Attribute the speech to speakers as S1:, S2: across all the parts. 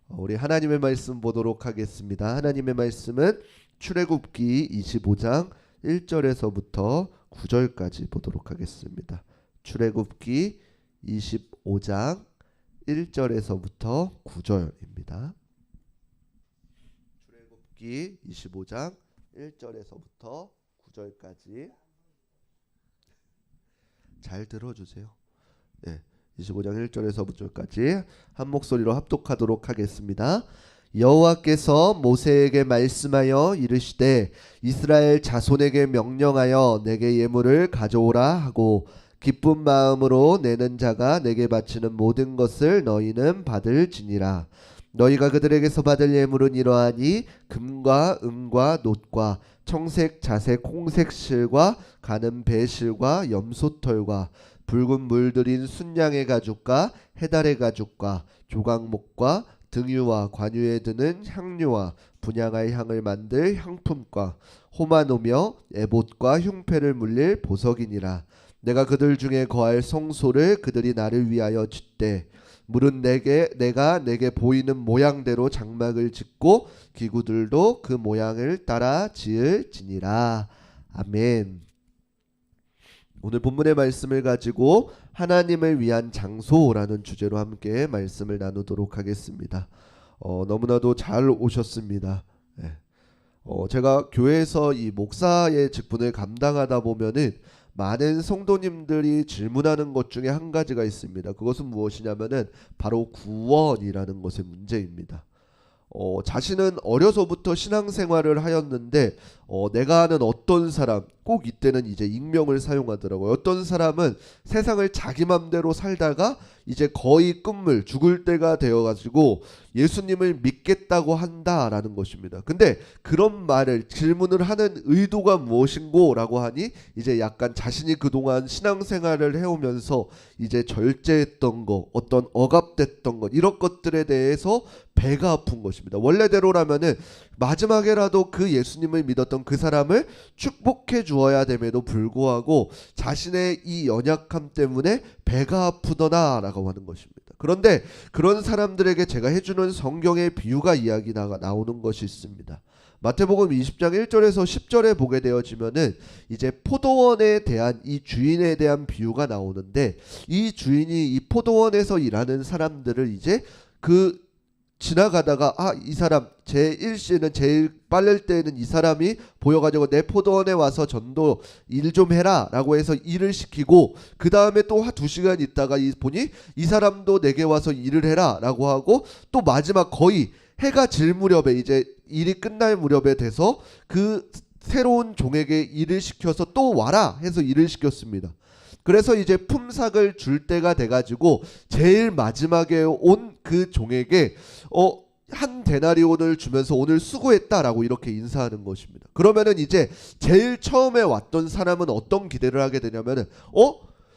S1: 우리 하나님의 말씀 보도록 하겠습니다. 하나님의 말씀은 출애굽기 25장 1절에서부터 9절까지 보도록 하겠습니다. 출애굽기 25장 1절에서부터 9절입니다. 출애굽기 25장 1절에서부터 9절까지 잘 들어주세요. 네. 25장 1절에서 9절까지 한 목소리로 합독하도록 하겠습니다. 여호와께서 모세에게 말씀하여 이르시되 이스라엘 자손에게 명령하여 내게 예물을 가져오라 하고 기쁜 마음으로 내는 자가 내게 바치는 모든 것을 너희는 받을지니라. 너희가 그들에게서 받을 예물은 이러하니 금과 은과 놋과 청색 자색 홍색 실과 가는 배실과 염소털과 붉은 물들인 순양의 가죽과 해달의 가죽과 조각목과 등유와 관유에 드는 향료와 분향할 향을 만들 향품과 호마노며 에봇과 흉패를 물릴 보석이니라. 내가 그들 중에 거할 성소를 그들이 나를 위하여 짓되 물은 내가 내게 보이는 모양대로 장막을 짓고 기구들도 그 모양을 따라 지을지니라. 아멘. 오늘 본문의 말씀을 가지고 하나님을 위한 장소라는 주제로 함께 말씀을 나누도록 하겠습니다. 너무나도 잘 오셨습니다. 네. 제가 교회에서 이 목사의 직분을 감당하다 보면은 많은 성도님들이 질문하는 것 중에 한 가지가 있습니다. 그것은 무엇이냐면은 바로 구원이라는 것의 문제입니다. 자신은 어려서부터 신앙생활을 하였는데 내가 아는 어떤 사람, 꼭 이때는 이제 익명을 사용하더라고요. 어떤 사람은 세상을 자기 맘대로 살다가 이제 거의 끝물 죽을 때가 되어가지고 예수님을 믿겠다고 한다라는 것입니다. 근데 그런 말을 질문을 하는 의도가 무엇인고 라고 하니 이제 약간 자신이 그동안 신앙생활을 해오면서 이제 절제했던 것, 어떤 억압됐던 것, 이런 것들에 대해서 배가 아픈 것입니다. 원래대로라면은 마지막에라도 그 예수님을 믿었던 그 사람을 축복해 주어야 됨에도 불구하고 자신의 이 연약함 때문에 배가 아프더나 라고 하는 것입니다. 그런데 그런 사람들에게 제가 해주는 성경의 비유가 이야기가 나오는 것이 있습니다. 마태복음 20장 1절에서 10절에 보게 되어지면은 이제 포도원에 대한 이 주인에 대한 비유가 나오는데, 이 주인이 이 포도원에서 일하는 사람들을 이제 그 지나가다가 이 사람 제 일시에는 제일 빠를 때에는 이 사람이 보여가지고 내 포도원에 와서 전도 일 좀 해라 라고 해서 일을 시키고, 그 다음에 또 2시간 있다가 보니 이 사람도 내게 와서 일을 해라 라고 하고, 또 마지막 거의 해가 질 무렵에 이제 일이 끝날 무렵에 돼서 그 새로운 종에게 일을 시켜서 또 와라 해서 일을 시켰습니다. 그래서 이제 품삯을 줄 때가 돼가지고 제일 마지막에 온 그 종에게 한 데나리온을 주면서 오늘 수고했다라고 이렇게 인사하는 것입니다. 그러면은 이제 제일 처음에 왔던 사람은 어떤 기대를 하게 되냐면은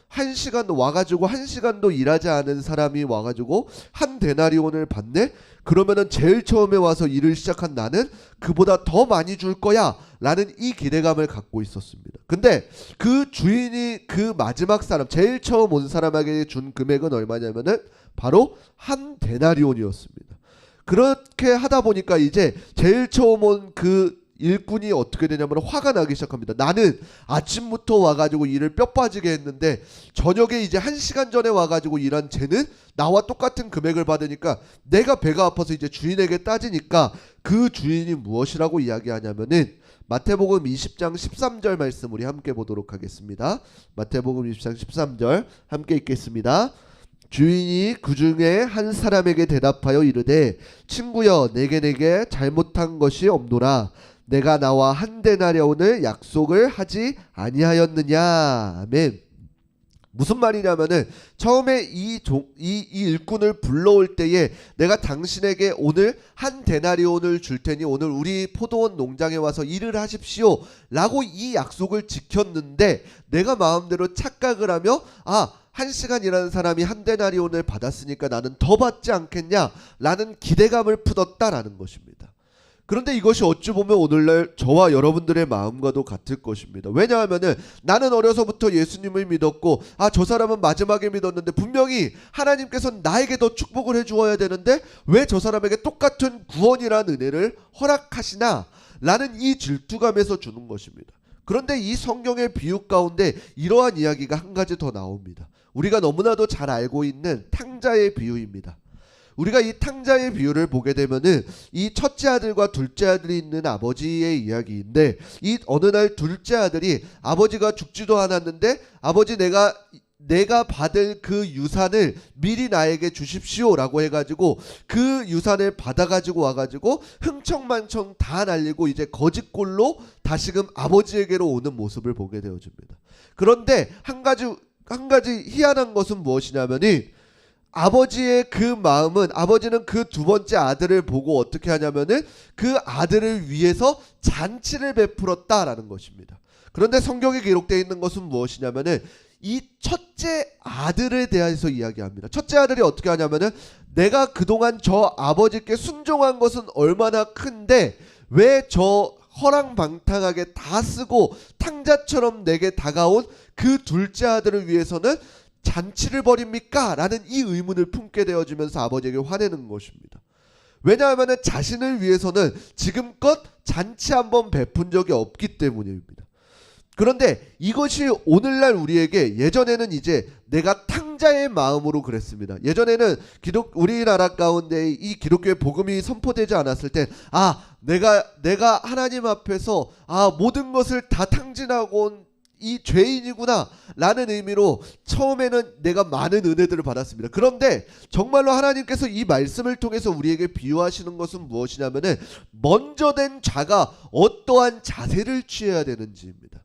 S1: 1시간 와가지고 1시간도 일하지 않은 사람이 와가지고 한 데나리온을 받네? 그러면은 제일 처음에 와서 일을 시작한 나는 그보다 더 많이 줄 거야 라는 이 기대감을 갖고 있었습니다. 근데 그 주인이 그 마지막 사람, 제일 처음 온 사람에게 준 금액은 얼마냐면은 바로 한 데나리온이었습니다. 그렇게 하다 보니까 이제 제일 처음 온 그 일꾼이 어떻게 되냐면 화가 나기 시작합니다. 나는 아침부터 와가지고 일을 뼈 빠지게 했는데 저녁에 이제 1시간 전에 와가지고 일한 쟤는 나와 똑같은 금액을 받으니까 내가 배가 아파서 이제 주인에게 따지니까, 그 주인이 무엇이라고 이야기하냐면은 마태복음 20장 13절 말씀 우리 함께 보도록 하겠습니다. 마태복음 20장 13절 함께 읽겠습니다. 주인이 그 중에 한 사람에게 대답하여 이르되 친구여 내게 잘못한 것이 없노라. 내가 나와 한 데나리온을 약속을 하지 아니하였느냐. 아멘. 무슨 말이냐면은 처음에 이 일꾼을 불러올 때에 내가 당신에게 오늘 한 데나리온을 줄 테니 오늘 우리 포도원 농장에 와서 일을 하십시오 라고 이 약속을 지켰는데, 내가 마음대로 착각을 하며 1시간 일하는 사람이 한 데나리온을 받았으니까 나는 더 받지 않겠냐 라는 기대감을 품었다라는 것입니다. 그런데 이것이 어찌 보면 오늘날 저와 여러분들의 마음과도 같을 것입니다. 왜냐하면은 나는 어려서부터 예수님을 믿었고 저 사람은 마지막에 믿었는데 분명히 하나님께서 나에게 더 축복을 해주어야 되는데 왜 저 사람에게 똑같은 구원이라는 은혜를 허락하시나 라는 이 질투감에서 주는 것입니다. 그런데 이 성경의 비유 가운데 이러한 이야기가 한 가지 더 나옵니다. 우리가 너무나도 잘 알고 있는 탕자의 비유입니다. 우리가 이 탕자의 비유를 보게 되면은 이 첫째 아들과 둘째 아들이 있는 아버지의 이야기인데, 이 어느 날 둘째 아들이 아버지가 죽지도 않았는데 아버지 내가 받을 그 유산을 미리 나에게 주십시오라고 해가지고 그 유산을 받아가지고 와가지고 흥청망청 다 날리고 이제 거짓골로 다시금 아버지에게로 오는 모습을 보게 되어집니다. 그런데 한 가지 희한한 것은 무엇이냐면이 아버지의 그 마음은, 아버지는 그 두 번째 아들을 보고 어떻게 하냐면은 그 아들을 위해서 잔치를 베풀었다라는 것입니다. 그런데 성경에 기록되어 있는 것은 무엇이냐면은 이 첫째 아들에 대해서 이야기합니다. 첫째 아들이 어떻게 하냐면은 내가 그동안 저 아버지께 순종한 것은 얼마나 큰데 왜 저 허랑방탕하게 다 쓰고 탕자처럼 내게 다가온 그 둘째 아들을 위해서는 잔치를 벌입니까? 라는 이 의문을 품게 되어지면서 아버지에게 화내는 것입니다. 왜냐하면 자신을 위해서는 지금껏 잔치 한번 베푼 적이 없기 때문입니다. 그런데 이것이 오늘날 우리에게, 예전에는 이제 내가 탕자의 마음으로 그랬습니다. 예전에는 우리나라 가운데 이 기독교의 복음이 선포되지 않았을 때 내가 하나님 앞에서 모든 것을 다 탕진하고 온 이 죄인이구나 라는 의미로 처음에는 내가 많은 은혜들을 받았습니다. 그런데 정말로 하나님께서 이 말씀을 통해서 우리에게 비유하시는 것은 무엇이냐면은 먼저 된 자가 어떠한 자세를 취해야 되는지입니다.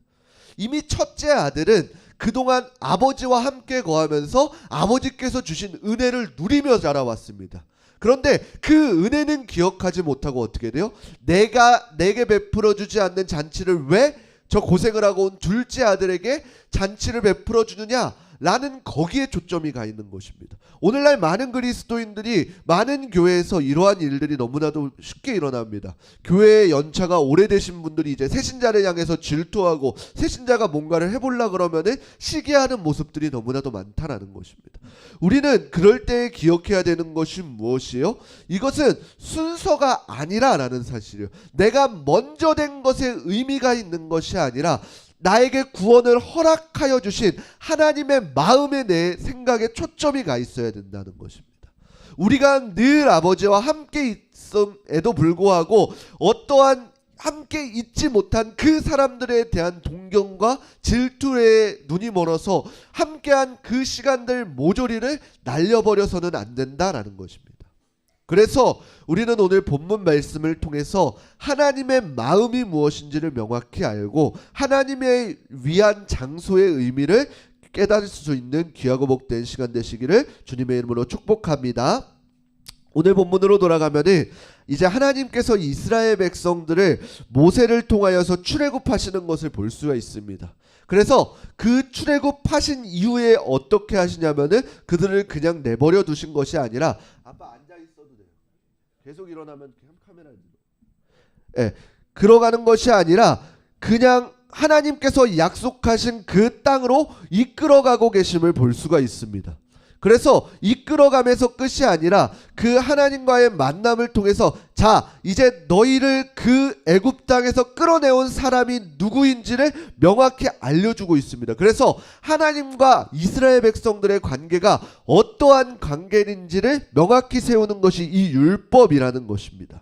S1: 이미 첫째 아들은 그동안 아버지와 함께 거하면서 아버지께서 주신 은혜를 누리며 자라왔습니다. 그런데 그 은혜는 기억하지 못하고 어떻게 돼요? 내게 베풀어 주지 않는 잔치를 왜 저 고생을 하고 온 둘째 아들에게 잔치를 베풀어 주느냐 라는 거기에 초점이 가 있는 것입니다. 오늘날 많은 그리스도인들이 많은 교회에서 이러한 일들이 너무나도 쉽게 일어납니다. 교회의 연차가 오래되신 분들이 이제 새신자를 향해서 질투하고 새신자가 뭔가를 해보려고 그러면은 시기하는 모습들이 너무나도 많다라는 것입니다. 우리는 그럴 때 기억해야 되는 것이 무엇이에요? 이것은 순서가 아니라라는 사실이에요. 내가 먼저 된 것에 의미가 있는 것이 아니라 나에게 구원을 허락하여 주신 하나님의 마음에, 내 생각에 초점이 가 있어야 된다는 것입니다. 우리가 늘 아버지와 함께 있음에도 불구하고 어떠한 함께 있지 못한 그 사람들에 대한 동경과 질투에 눈이 멀어서 함께한 그 시간들 모조리를 날려버려서는 안 된다라는 것입니다. 그래서 우리는 오늘 본문 말씀을 통해서 하나님의 마음이 무엇인지를 명확히 알고 하나님의 위한 장소의 의미를 깨달을 수 있는 귀하고 복된 시간 되시기를 주님의 이름으로 축복합니다. 오늘 본문으로 돌아가면은 이제 하나님께서 이스라엘 백성들을 모세를 통하여서 출애굽하시는 것을 볼 수가 있습니다. 그래서 그 출애굽하신 이후에 어떻게 하시냐면은 그들을 그냥 내버려 두신 것이 아니라, 아빠 앉아 있어도 돼요. 계속 일어나면 카메라에 들어가는 것이 아니라 그냥 하나님께서 약속하신 그 땅으로 이끌어가고 계심을 볼 수가 있습니다. 그래서 이끌어가면서 끝이 아니라 그 하나님과의 만남을 통해서 자, 이제 너희를 그 애굽 땅에서 끌어내온 사람이 누구인지를 명확히 알려주고 있습니다. 그래서 하나님과 이스라엘 백성들의 관계가 어떠한 관계인지를 명확히 세우는 것이 이 율법이라는 것입니다.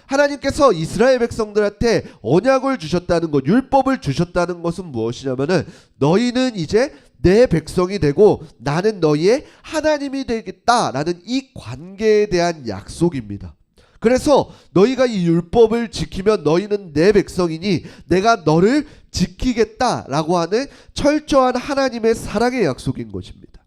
S1: 하나님께서 이스라엘 백성들한테 언약을 주셨다는 것, 율법을 주셨다는 것은 무엇이냐면은 너희는 이제 내 백성이 되고 나는 너희의 하나님이 되겠다라는 이 관계에 대한 약속입니다. 그래서 너희가 이 율법을 지키면 너희는 내 백성이니 내가 너를 지키겠다라고 하는 철저한 하나님의 사랑의 약속인 것입니다.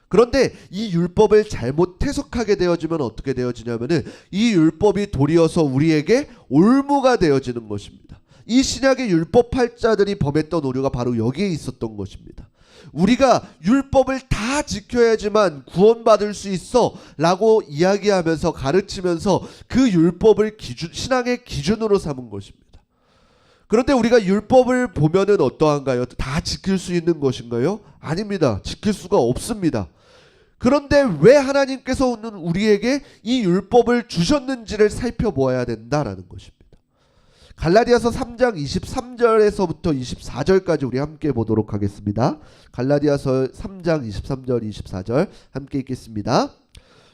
S1: 그런데 이 율법을 잘못 해석하게 되어지면 어떻게 되어지냐면은 이 율법이 도리어서 우리에게 올무가 되어지는 것입니다. 이 신약의 율법 팔자들이 범했던 오류가 바로 여기에 있었던 것입니다. 우리가 율법을 다 지켜야지만 구원받을 수 있어 라고 이야기하면서 가르치면서 그 율법을 신앙의 기준으로 삼은 것입니다. 그런데 우리가 율법을 보면은 어떠한가요? 다 지킬 수 있는 것인가요? 아닙니다. 지킬 수가 없습니다. 그런데 왜 하나님께서는 우리에게 이 율법을 주셨는지를 살펴보아야 된다라는 것입니다. 갈라디아서 3장 23절에서부터 24절까지 우리 함께 보도록 하겠습니다. 갈라디아서 3장 23절 24절 함께 읽겠습니다.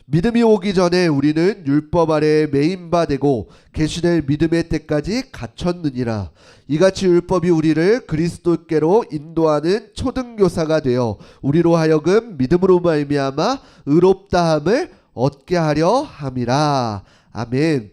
S1: 믿음이 오기 전에 우리는 율법 아래에 매인 바 되고 계시될 믿음의 때까지 갇혔느니라. 이같이 율법이 우리를 그리스도께로 인도하는 초등교사가 되어 우리로 하여금 믿음으로 말미암아 의롭다함을 얻게 하려 함이라. 아멘.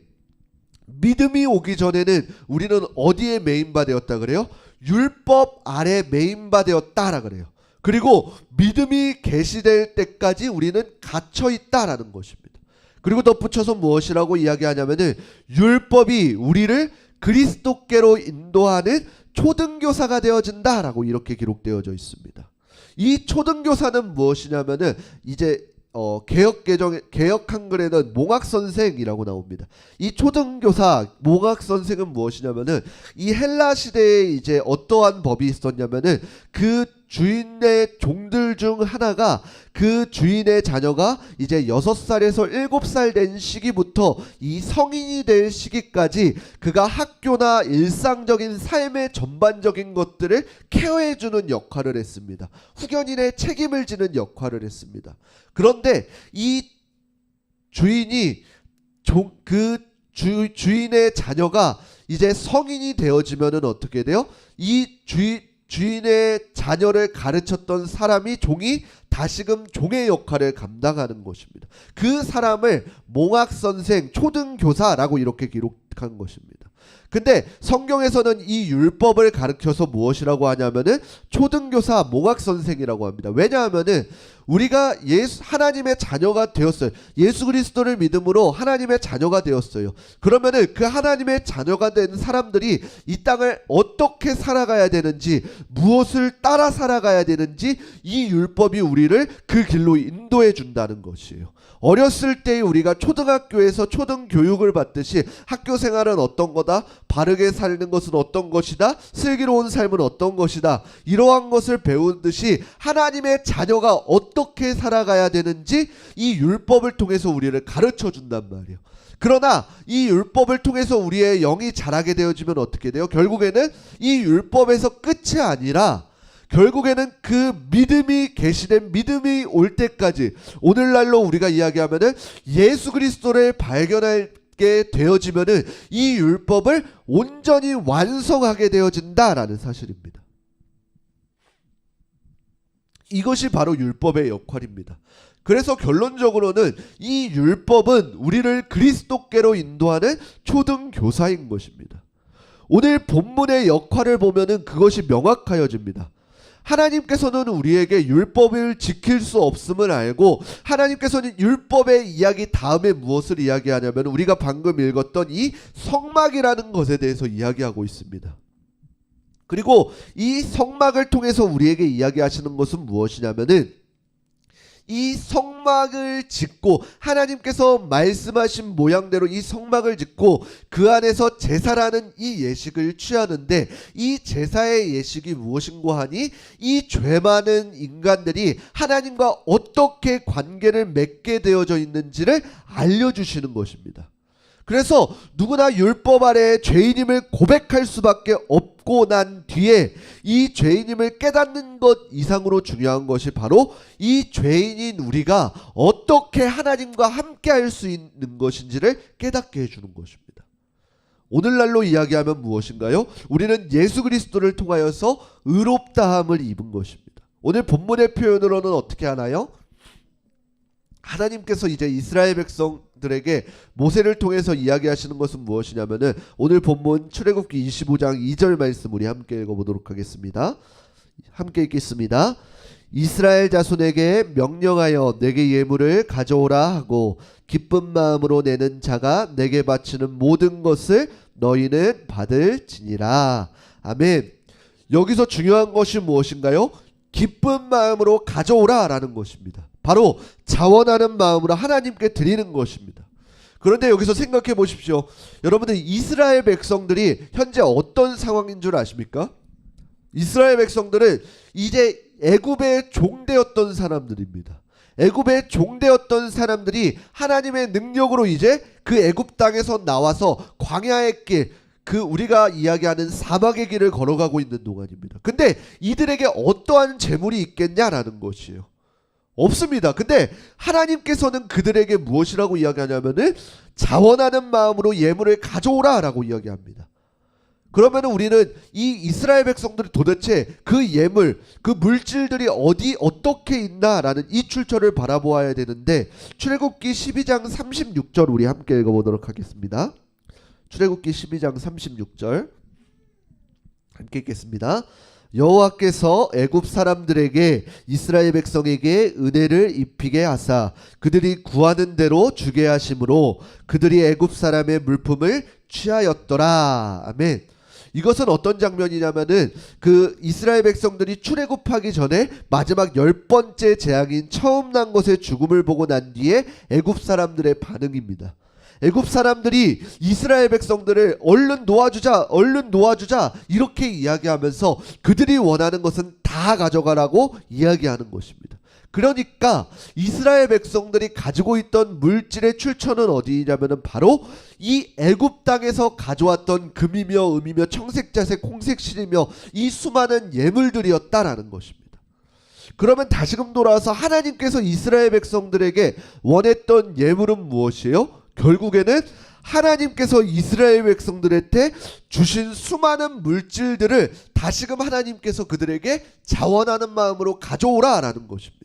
S1: 믿음이 오기 전에는 우리는 어디에 매인 바 되었다 그래요? 율법 아래 매인 바 되었다라 그래요. 그리고 믿음이 계시될 때까지 우리는 갇혀 있다라는 것입니다. 그리고 덧붙여서 무엇이라고 이야기하냐면은 율법이 우리를 그리스도께로 인도하는 초등교사가 되어진다라고 이렇게 기록되어져 있습니다. 이 초등교사는 무엇이냐면은 이제 개역 한글에는 몽학 선생이라고 나옵니다. 이 초등교사 몽학 선생은 무엇이냐면은 이 헬라 시대에 이제 어떠한 법이 있었냐면은 그 주인의 종들 중 하나가 그 주인의 자녀가 이제 6살에서 7살 된 시기부터 이 성인이 될 시기까지 그가 학교나 일상적인 삶의 전반적인 것들을 케어해주는 역할을 했습니다. 후견인의 책임을 지는 역할을 했습니다. 그런데 이 주인이 주인의 자녀가 이제 성인이 되어지면은 어떻게 돼요? 이 주인의 자녀를 가르쳤던 사람이 종이 다시금 종의 역할을 감당하는 것입니다. 그 사람을 몽학선생, 초등교사라고 이렇게 기록한 것입니다. 근데 성경에서는 이 율법을 가르쳐서 무엇이라고 하냐면은 초등교사, 몽학선생이라고 합니다. 왜냐하면은 우리가 하나님의 자녀가 되었어요. 예수 그리스도를 믿음으로 하나님의 자녀가 되었어요. 그러면은 그 하나님의 자녀가 된 사람들이 이 땅을 어떻게 살아가야 되는지, 무엇을 따라 살아가야 되는지 이 율법이 우리를 그 길로 인도해 준다는 것이에요. 어렸을 때 우리가 초등학교에서 초등교육을 받듯이 학교 생활은 어떤 거다? 바르게 사는 것은 어떤 것이다? 슬기로운 삶은 어떤 것이다? 이러한 것을 배우듯이 하나님의 자녀가 어떻게 살아가야 되는지 이 율법을 통해서 우리를 가르쳐 준단 말이에요. 그러나 이 율법을 통해서 우리의 영이 자라게 되어지면 어떻게 돼요? 결국에는 이 율법에서 끝이 아니라 결국에는 그 믿음이 계시된 믿음이 올 때까지, 오늘날로 우리가 이야기하면은 예수 그리스도를 발견하게 되어지면은 이 율법을 온전히 완성하게 되어진다라는 사실입니다. 이것이 바로 율법의 역할입니다. 그래서 결론적으로는 이 율법은 우리를 그리스도께로 인도하는 초등교사인 것입니다. 오늘 본문의 역할을 보면은 그것이 명확하여집니다. 하나님께서는 우리에게 율법을 지킬 수 없음을 알고, 하나님께서는 율법의 이야기 다음에 무엇을 이야기하냐면 우리가 방금 읽었던 이 성막이라는 것에 대해서 이야기하고 있습니다. 그리고 이 성막을 통해서 우리에게 이야기하시는 것은 무엇이냐면은 이 성막을 짓고, 하나님께서 말씀하신 모양대로 이 성막을 짓고 그 안에서 제사라는 이 예식을 취하는데, 이 제사의 예식이 무엇인고 하니 이 죄 많은 인간들이 하나님과 어떻게 관계를 맺게 되어져 있는지를 알려주시는 것입니다. 그래서 누구나 율법 아래 죄인임을 고백할 수밖에 없고 난 뒤에 이 죄인임을 깨닫는 것 이상으로 중요한 것이 바로 이 죄인인 우리가 어떻게 하나님과 함께 할 수 있는 것인지를 깨닫게 해주는 것입니다. 오늘날로 이야기하면 무엇인가요? 우리는 예수 그리스도를 통하여서 의롭다함을 입은 것입니다. 오늘 본문의 표현으로는 어떻게 하나요? 하나님께서 이제 이스라엘 백성들에게 모세를 통해서 이야기하시는 것은 무엇이냐면은 오늘 본문 출애굽기 25장 2절 말씀 우리 함께 읽어보도록 하겠습니다. 함께 읽겠습니다. 이스라엘 자손에게 명령하여 내게 예물을 가져오라 하고 기쁜 마음으로 내는 자가 내게 바치는 모든 것을 너희는 받을지니라. 아멘. 여기서 중요한 것이 무엇인가요? 기쁜 마음으로 가져오라라는 것입니다. 바로 자원하는 마음으로 하나님께 드리는 것입니다. 그런데 여기서 생각해 보십시오. 여러분들 이스라엘 백성들이 현재 어떤 상황인 줄 아십니까? 이스라엘 백성들은 이제 애굽의 종되었던 사람들입니다. 애굽의 종되었던 사람들이 하나님의 능력으로 이제 그 애굽 땅에서 나와서 광야의 길, 그 우리가 이야기하는 사막의 길을 걸어가고 있는 동안입니다. 근데 이들에게 어떠한 재물이 있겠냐라는 것이에요. 없습니다. 근데 하나님께서는 그들에게 무엇이라고 이야기하냐면은 자원하는 마음으로 예물을 가져오라라고 이야기합니다. 그러면 우리는 이 이스라엘 백성들이 도대체 그 예물, 그 물질들이 어떻게 있나라는 이 출처를 바라보아야 되는데, 출애굽기 12장 36절 우리 함께 읽어보도록 하겠습니다. 출애굽기 12장 36절 함께 읽겠습니다. 여호와께서 애굽 사람들에게 이스라엘 백성에게 은혜를 입히게 하사 그들이 구하는 대로 주게 하심으로 그들이 애굽 사람의 물품을 취하였더라. 아멘. 이것은 어떤 장면이냐면은 그 이스라엘 백성들이 출애굽하기 전에 마지막 10번째 재앙인 처음 난 것의 죽음을 보고 난 뒤에 애굽 사람들의 반응입니다. 애굽 사람들이 이스라엘 백성들을 얼른 놓아주자 이렇게 이야기하면서 그들이 원하는 것은 다 가져가라고 이야기하는 것입니다. 그러니까 이스라엘 백성들이 가지고 있던 물질의 출처는 어디냐면은 바로 이 애굽 땅에서 가져왔던 금이며 은이며 청색자색 홍색실이며 이 수많은 예물들이었다라는 것입니다. 그러면 다시금 돌아와서 하나님께서 이스라엘 백성들에게 원했던 예물은 무엇이에요? 결국에는 하나님께서 이스라엘 백성들한테 주신 수많은 물질들을 다시금 하나님께서 그들에게 자원하는 마음으로 가져오라라는 것입니다.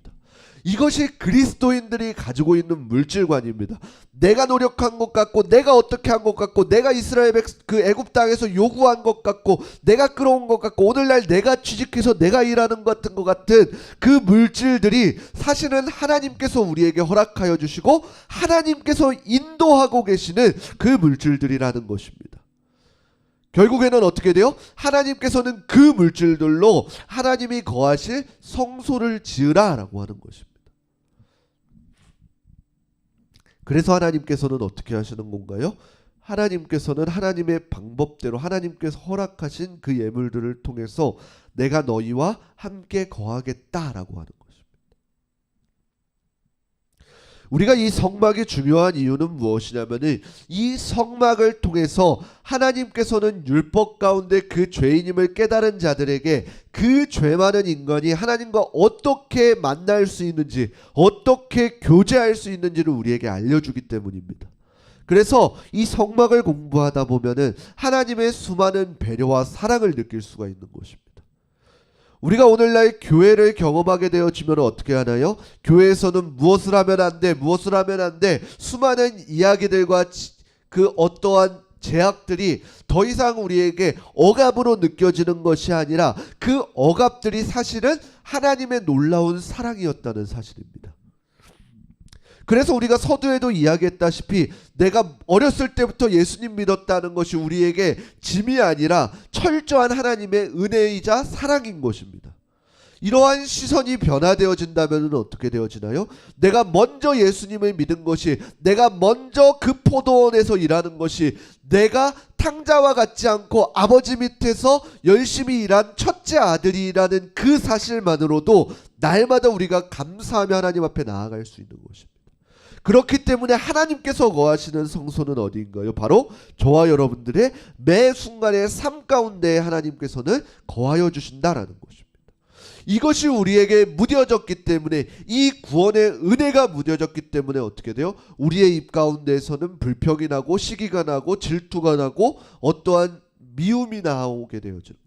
S1: 이것이 그리스도인들이 가지고 있는 물질관입니다. 내가 노력한 것 같고, 내가 어떻게 한 것 같고, 내가 이스라엘 그 애굽 땅에서 요구한 것 같고, 내가 끌어온 것 같고, 오늘날 내가 취직해서 내가 일하는 것 같은 그 물질들이 사실은 하나님께서 우리에게 허락하여 주시고 하나님께서 인도하고 계시는 그 물질들이라는 것입니다. 결국에는 어떻게 돼요? 하나님께서는 그 물질들로 하나님이 거하실 성소를 지으라라고 하는 것입니다. 그래서 하나님께서는 어떻게 하시는 건가요? 하나님께서는 하나님의 방법대로 하나님께서 허락하신 그 예물들을 통해서 내가 너희와 함께 거하겠다라고 하는 것입니다. 우리가 이 성막이 중요한 이유는 무엇이냐면은 이 성막을 통해서 하나님께서는 율법 가운데 그 죄인임을 깨달은 자들에게 그 죄 많은 인간이 하나님과 어떻게 만날 수 있는지, 어떻게 교제할 수 있는지를 우리에게 알려주기 때문입니다. 그래서 이 성막을 공부하다 보면은 하나님의 수많은 배려와 사랑을 느낄 수가 있는 것입니다. 우리가 오늘날 교회를 경험하게 되어지면 어떻게 하나요? 교회에서는 무엇을 하면 안 돼, 무엇을 하면 안 돼, 수많은 이야기들과 그 어떠한 제약들이 더 이상 우리에게 억압으로 느껴지는 것이 아니라 그 억압들이 사실은 하나님의 놀라운 사랑이었다는 사실입니다. 그래서 우리가 서두에도 이야기했다시피 내가 어렸을 때부터 예수님 믿었다는 것이 우리에게 짐이 아니라 철저한 하나님의 은혜이자 사랑인 것입니다. 이러한 시선이 변화되어진다면 어떻게 되어지나요? 내가 먼저 예수님을 믿은 것이, 내가 먼저 그 포도원에서 일하는 것이, 내가 탕자와 같지 않고 아버지 밑에서 열심히 일한 첫째 아들이라는 그 사실만으로도 날마다 우리가 감사하며 하나님 앞에 나아갈 수 있는 것입니다. 그렇기 때문에 하나님께서 거하시는 성소는 어디인가요? 바로 저와 여러분들의 매 순간의 삶 가운데 하나님께서는 거하여 주신다라는 것입니다. 이것이 우리에게 무뎌졌기 때문에, 이 구원의 은혜가 무뎌졌기 때문에 어떻게 돼요? 우리의 입 가운데에서는 불평이 나고 시기가 나고 질투가 나고 어떠한 미움이 나오게 되어지는 것입니다.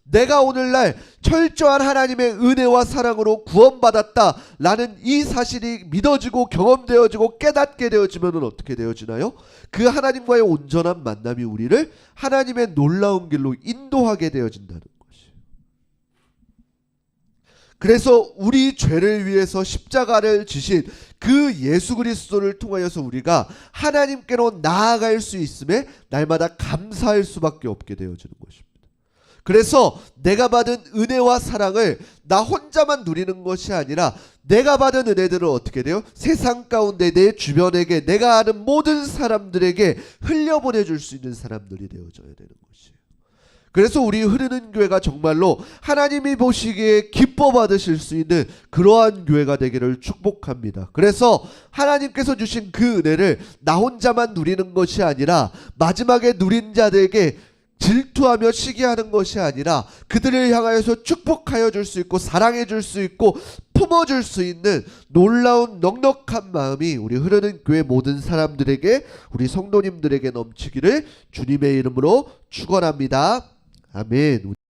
S1: 내가 오늘날 철저한 하나님의 은혜와 사랑으로 구원받았다라는 이 사실이 믿어지고 경험되어지고 깨닫게 되어지면 어떻게 되어지나요? 그 하나님과의 온전한 만남이 우리를 하나님의 놀라운 길로 인도하게 되어진다는 것이에요. 그래서 우리 죄를 위해서 십자가를 지신 그 예수 그리스도를 통하여서 우리가 하나님께로 나아갈 수 있음에 날마다 감사할 수밖에 없게 되어지는 것입니다. 그래서 내가 받은 은혜와 사랑을 나 혼자만 누리는 것이 아니라 내가 받은 은혜들을 어떻게 돼요? 세상 가운데 내 주변에게 내가 아는 모든 사람들에게 흘려보내줄 수 있는 사람들이 되어져야 되는 것이에요. 그래서 우리 흐르는 교회가 정말로 하나님이 보시기에 기뻐 받으실 수 있는 그러한 교회가 되기를 축복합니다. 그래서 하나님께서 주신 그 은혜를 나 혼자만 누리는 것이 아니라 마지막에 누린 자들에게 질투하며 시기하는 것이 아니라 그들을 향하여서 축복하여 줄 수 있고 사랑해 줄 수 있고 품어줄 수 있는 놀라운 넉넉한 마음이 우리 흐르는 교회 모든 사람들에게, 우리 성도님들에게 넘치기를 주님의 이름으로 축원합니다. 아멘.